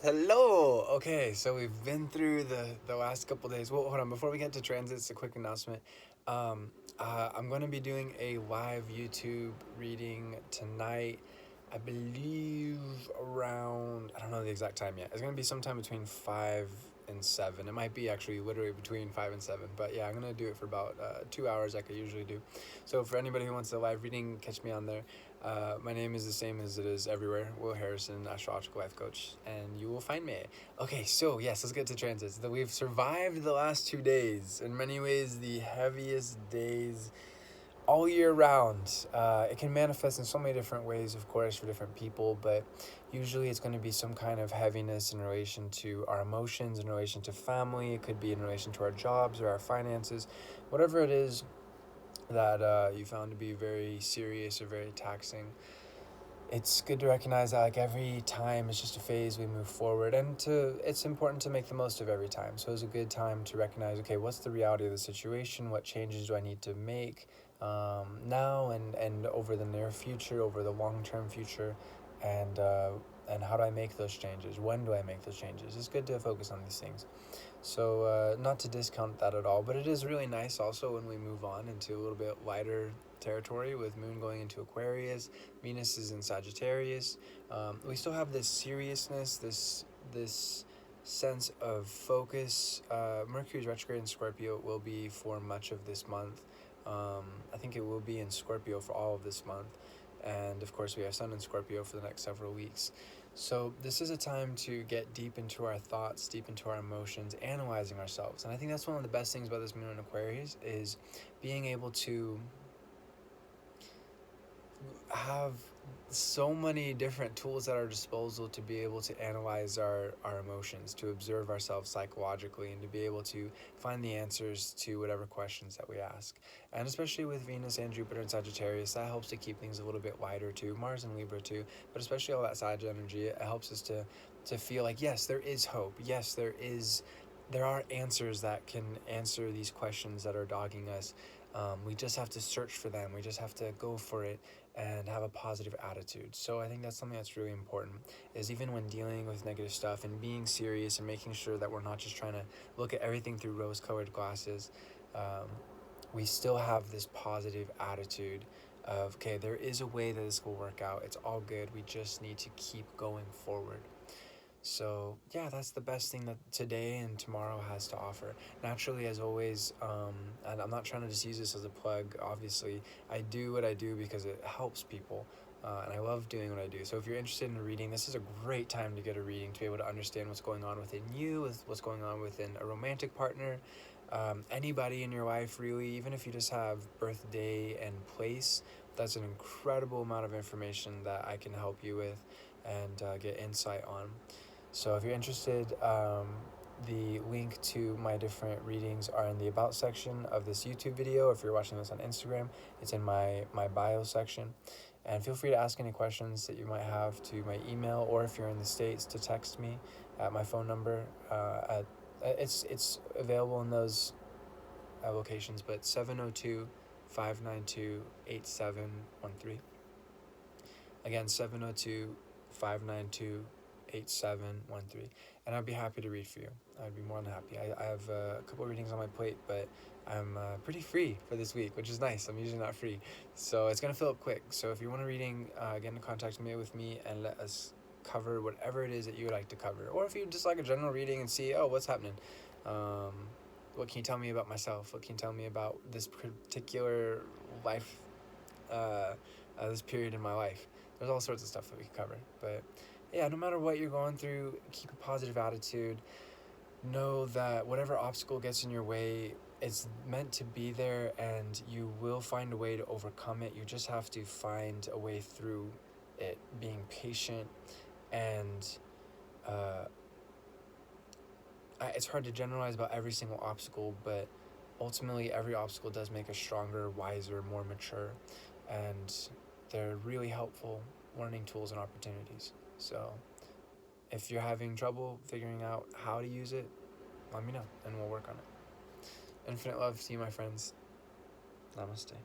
Hello. Okay, so we've been through the last couple days. Well, hold on. Before we get to transits, a quick announcement. Um, I'm going to be doing a live YouTube reading tonight. I believe around, I don't know the exact time yet. It's going to be sometime between 5 and 7. It might be actually literally between 5 and 7. But yeah, I'm going to do it for about 2 hours like I usually do. So for anybody who wants a live reading, catch me on there. My name is the same as it is everywhere. Will Harrison, astrological life coach, and you will find me. Okay, so yes, let's get to transits. We've survived the last 2 days. In many ways, the heaviest days all year round. It can manifest in so many different ways, of course, for different people, but usually it's going to be some kind of heaviness in relation to our emotions, in relation to family. It could be in relation to our jobs or our finances, whatever it is that you found to be very serious or very taxing. It's good to recognize that like every time is just a phase we move forward, and it's important to make the most of every time. So it's a good time to recognize, okay, what's the reality of the situation? What changes do I need to make now and over the near future, over the long-term future, and how do I make those changes? When do I make those changes? It's good to focus on these things. So not to discount that at all, but it is really nice also when we move on into a little bit lighter territory with Moon going into Aquarius, Venus is in Sagittarius. We still have this seriousness, this sense of focus. Mercury's retrograde in Scorpio will be for much of this month. I think it will be in Scorpio for all of this month. And of course, we have Sun in Scorpio for the next several weeks. So this is a time to get deep into our thoughts, deep into our emotions, analyzing ourselves. And I think that's one of the best things about this Moon in Aquarius is being able to have so many different tools at our disposal to be able to analyze our emotions, to observe ourselves psychologically, and to be able to find the answers to whatever questions that we ask. And especially with Venus and Jupiter in Sagittarius, that helps to keep things a little bit lighter too. Mars and Libra too, but especially all that Sag energy, it helps us to feel like, yes, there is hope. Yes, there are answers that can answer these questions that are dogging us. We just have to search for them. We just have to go for it and have a positive attitude. So I think that's something that's really important, is even when dealing with negative stuff and being serious and making sure that we're not just trying to look at everything through rose-colored glasses, we still have this positive attitude of, okay, there is a way that this will work out. It's all good. We just need to keep going forward. So yeah, that's the best thing that today and tomorrow has to offer. Naturally, as always, and I'm not trying to just use this as a plug, obviously, I do what I do because it helps people. And I love doing what I do. So if you're interested in a reading, this is a great time to get a reading, to be able to understand what's going on within you, with what's going on within a romantic partner, anybody in your life really, even if you just have birthday and place. That's an incredible amount of information that I can help you with and get insight on. So if you're interested, the link to my different readings are in the About section of this YouTube video. If you're watching this on Instagram, it's in my bio section. And feel free to ask any questions that you might have to my email, or if you're in the States, to text me at my phone number. It's available in those locations, but 702-592-8713. Again, 702-592-8713, and I'd be happy to read for you. I'd be more than happy. I have a couple of readings on my plate, but I'm pretty free for this week, which is nice. I'm usually not free, so it's gonna fill up quick. So if you want a reading, get in contact with me and let us cover whatever it is that you would like to cover. Or if you just like a general reading and see, oh, what's happening, what can you tell me about myself? What can you tell me about this particular life, this period in my life? There's all sorts of stuff that we can cover. But yeah, no matter what you're going through, keep a positive attitude. Know that whatever obstacle gets in your way, it's meant to be there, and you will find a way to overcome it. You just have to find a way through it, being patient. And it's hard to generalize about every single obstacle, but ultimately every obstacle does make us stronger, wiser, more mature, and they're really helpful learning tools and opportunities. So if you're having trouble figuring out how to use it, let me know and we'll work on it. Infinite love to you, my friends. Namaste.